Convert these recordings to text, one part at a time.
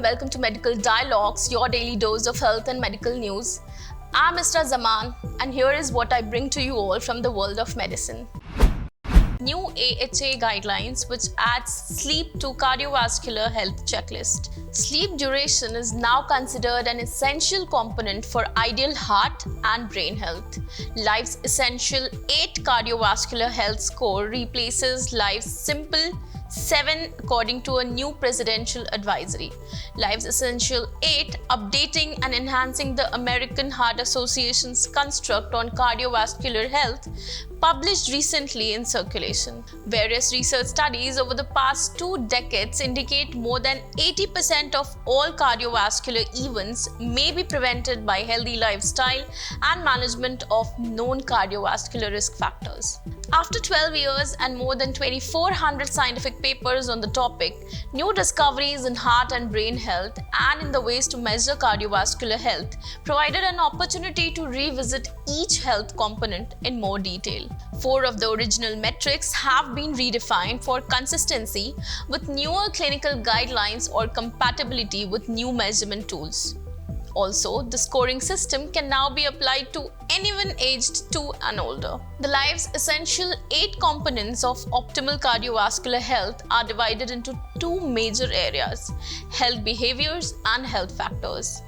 welcome to Medical Dialogues, your daily dose of health and medical news. I'm Mr. Zaman, and here is what I bring to you all from the world of medicine. New AHA guidelines which adds sleep to cardiovascular health checklist. Sleep duration is now considered an essential component for ideal heart and brain health. Life's Essential 8 cardiovascular health score replaces Life's Simple 7 according to a new presidential advisory. Life's Essential 8 updating and enhancing the American Heart Association's construct on cardiovascular health, published recently in Circulation. Various research studies over the past 2 decades indicate more than 80% of all cardiovascular events may be prevented by healthy lifestyle and management of known cardiovascular risk factors. After 12 years and more than 2,400 scientific papers on the topic, new discoveries in heart and brain health and in the ways to measure cardiovascular health provided an opportunity to revisit each health component in more detail. 4 of the original metrics have been redefined for consistency with newer clinical guidelines or compatibility with new measurement tools. Also, the scoring system can now be applied to anyone aged 2 and older. The Life's Essential 8 components of optimal cardiovascular health are divided into 2 major areas: health behaviors and health factors.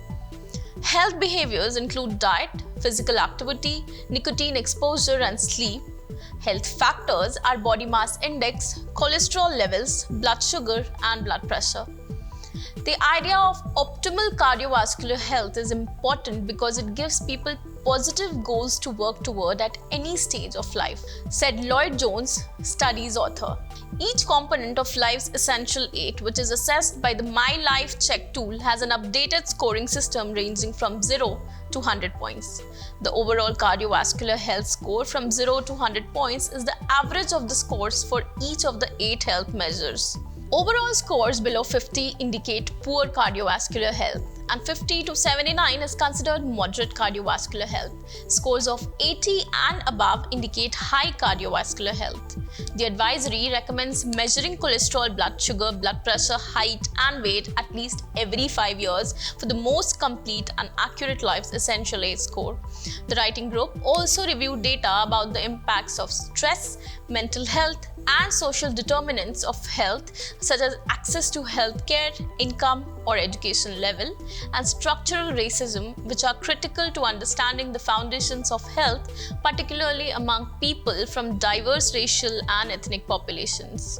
Health behaviors include diet, physical activity, nicotine exposure, and sleep. Health factors are body mass index, cholesterol levels, blood sugar, and blood pressure. The idea of optimal cardiovascular health is important because it gives people positive goals to work toward at any stage of life, said Lloyd Jones, studies author. Each component of Life's Essential 8, which is assessed by the My Life Check tool, has an updated scoring system ranging from 0 to 100 points. The overall cardiovascular health score from 0 to 100 points is the average of the scores for each of the 8 health measures. Overall scores below 50 indicate poor cardiovascular health, and 50 to 79 is considered moderate cardiovascular health. Scores of 80 and above indicate high cardiovascular health. The advisory recommends measuring cholesterol, blood sugar, blood pressure, height, and weight at least every 5 years for the most complete and accurate Life's Essential 8 score. The writing group also reviewed data about the impacts of stress, mental health, and social determinants of health, such as access to health care, income, or education level, and structural racism, which are critical to understanding the foundations of health, particularly among people from diverse racial and ethnic populations.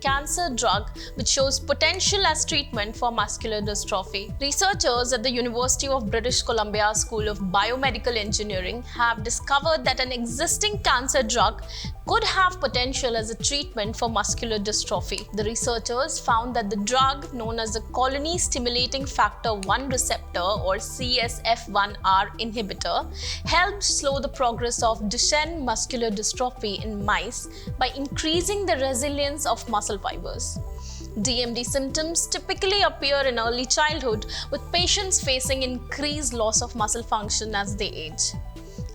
Cancer drug which shows potential as treatment for muscular dystrophy. Researchers at the University of British Columbia School of Biomedical Engineering have discovered that an existing cancer drug could have potential as a treatment for muscular dystrophy. The researchers found that the drug, known as the colony stimulating factor 1 receptor or CSF1R inhibitor, helped slow the progress of Duchenne muscular dystrophy in mice by increasing the resilience of muscle fibers. DMD symptoms typically appear in early childhood, with patients facing increased loss of muscle function as they age.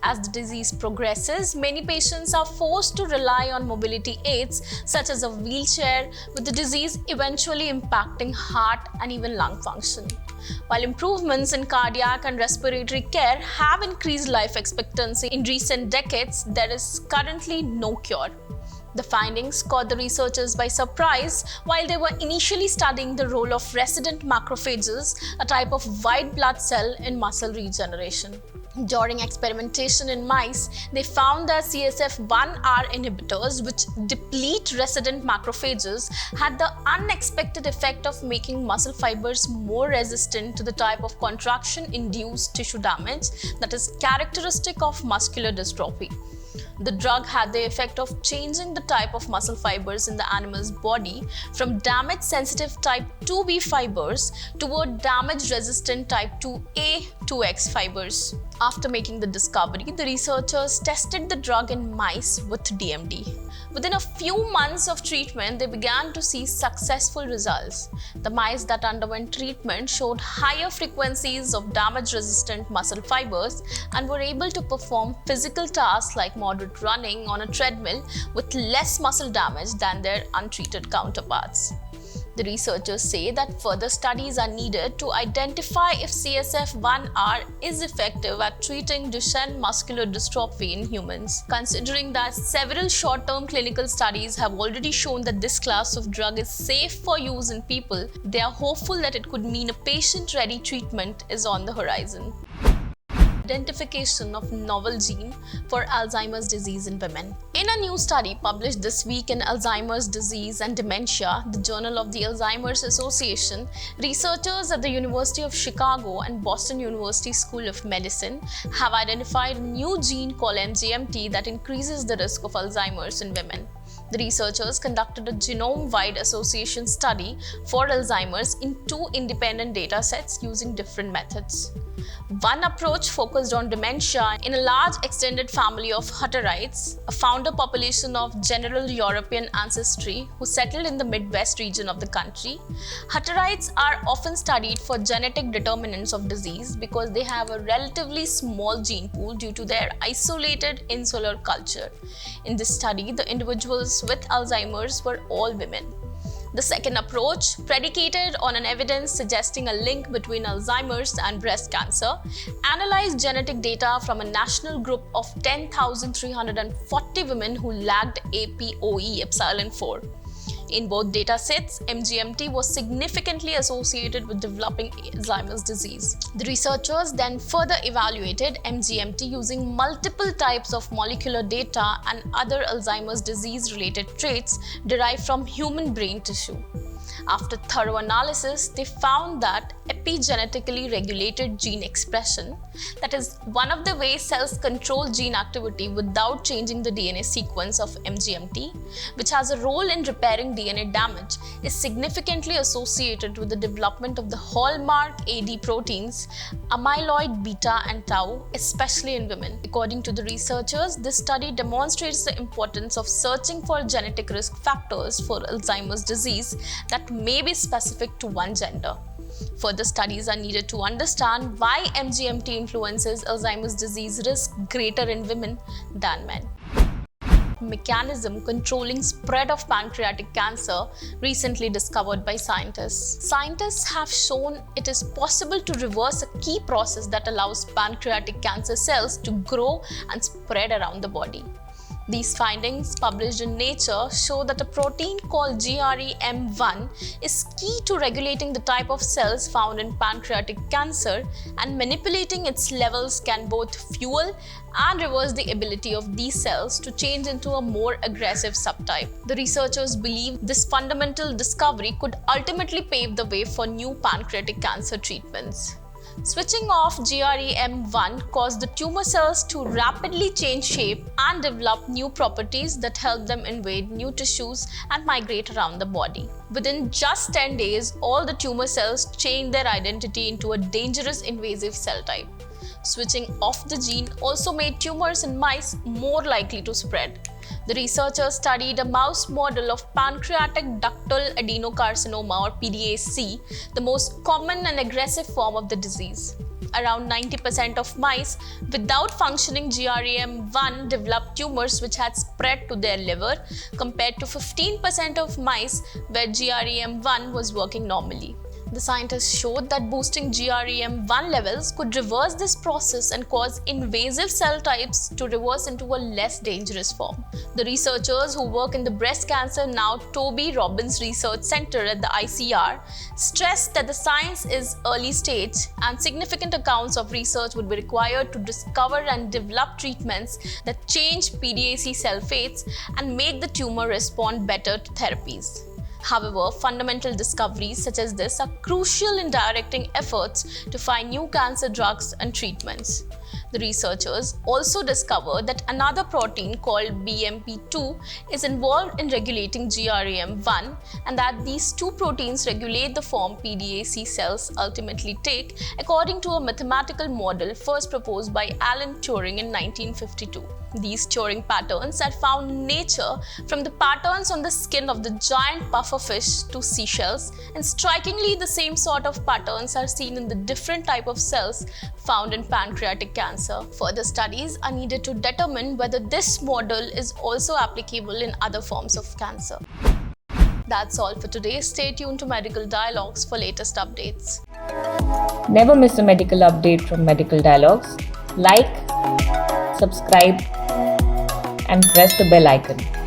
As the disease progresses, many patients are forced to rely on mobility aids such as a wheelchair, with the disease eventually impacting heart and even lung function. While improvements in cardiac and respiratory care have increased life expectancy in recent decades, there is currently no cure. The findings caught the researchers by surprise while they were initially studying the role of resident macrophages, a type of white blood cell in muscle regeneration. During experimentation in mice, they found that CSF1R inhibitors, which deplete resident macrophages, had the unexpected effect of making muscle fibers more resistant to the type of contraction-induced tissue damage that is characteristic of muscular dystrophy. The drug had the effect of changing the type of muscle fibers in the animal's body from damage-sensitive type 2B fibers toward damage-resistant type 2A, 2X fibers. After making the discovery, the researchers tested the drug in mice with DMD. Within a few months of treatment, they began to see successful results. The mice that underwent treatment showed higher frequencies of damage-resistant muscle fibers and were able to perform physical tasks like moderate running on a treadmill with less muscle damage than their untreated counterparts. The researchers say that further studies are needed to identify if CSF1R is effective at treating Duchenne muscular dystrophy in humans. Considering that several short-term clinical studies have already shown that this class of drug is safe for use in people, they are hopeful that it could mean a patient-ready treatment is on the horizon. Identification of novel gene for Alzheimer's disease in women. In a new study published this week in Alzheimer's Disease and Dementia, the Journal of the Alzheimer's Association, researchers at the University of Chicago and Boston University School of Medicine have identified a new gene called MGMT that increases the risk of Alzheimer's in women. The researchers conducted a genome-wide association study for Alzheimer's in 2 independent data sets using different methods. One approach focused on dementia in a large extended family of Hutterites, a founder population of general European ancestry who settled in the Midwest region of the country. Hutterites are often studied for genetic determinants of disease because they have a relatively small gene pool due to their isolated insular culture. In this study, the individuals with Alzheimer's were all women. The second approach, predicated on an evidence suggesting a link between Alzheimer's and breast cancer, analyzed genetic data from a national group of 10,340 women who lacked APOE epsilon 4. In both datasets, MGMT was significantly associated with developing Alzheimer's disease. The researchers then further evaluated MGMT using multiple types of molecular data and other Alzheimer's disease-related traits derived from human brain tissue. After thorough analysis, they found that epigenetically regulated gene expression, that is, one of the ways cells control gene activity without changing the DNA sequence of MGMT, which has a role in repairing DNA damage, is significantly associated with the development of the hallmark AD proteins, amyloid beta and tau, especially in women. According to the researchers, this study demonstrates the importance of searching for genetic risk factors for Alzheimer's disease that may be specific to one gender. Further studies are needed to understand why MGMT influences Alzheimer's disease risk greater in women than men. Mechanism controlling spread of pancreatic cancer recently discovered by scientists. Scientists have shown it is possible to reverse a key process that allows pancreatic cancer cells to grow and spread around the body. These findings, published in Nature, show that a protein called GREM1 is key to regulating the type of cells found in pancreatic cancer, and manipulating its levels can both fuel and reverse the ability of these cells to change into a more aggressive subtype. The researchers believe this fundamental discovery could ultimately pave the way for new pancreatic cancer treatments. Switching off GREM1 caused the tumor cells to rapidly change shape and develop new properties that help them invade new tissues and migrate around the body. Within just 10 days, all the tumor cells changed their identity into a dangerous invasive cell type. Switching off the gene also made tumors in mice more likely to spread. The researchers studied a mouse model of pancreatic ductal adenocarcinoma, or PDAC, the most common and aggressive form of the disease. Around 90% of mice without functioning GREM1 developed tumors which had spread to their liver, compared to 15% of mice where GREM1 was working normally. The scientists showed that boosting GREM1 levels could reverse this process and cause invasive cell types to reverse into a less dangerous form. The researchers who work in the breast cancer now Toby Robbins Research Center at the ICR stressed that the science is early stage and significant accounts of research would be required to discover and develop treatments that change PDAC cell fates and make the tumor respond better to therapies. However, fundamental discoveries such as this are crucial in directing efforts to find new cancer drugs and treatments. The researchers also discovered that another protein called BMP2 is involved in regulating GREM1, and that these two proteins regulate the form PDAC cells ultimately take, according to a mathematical model first proposed by Alan Turing in 1952. These Turing patterns are found in nature, from the patterns on the skin of the giant pufferfish to seashells, and strikingly the same sort of patterns are seen in the different type of cells found in pancreatic cancer. Further studies are needed to determine whether this model is also applicable in other forms of cancer. That's all for today. Stay tuned to Medical Dialogues for latest updates. Never miss a medical update from Medical Dialogues. Like, subscribe, and press the bell icon.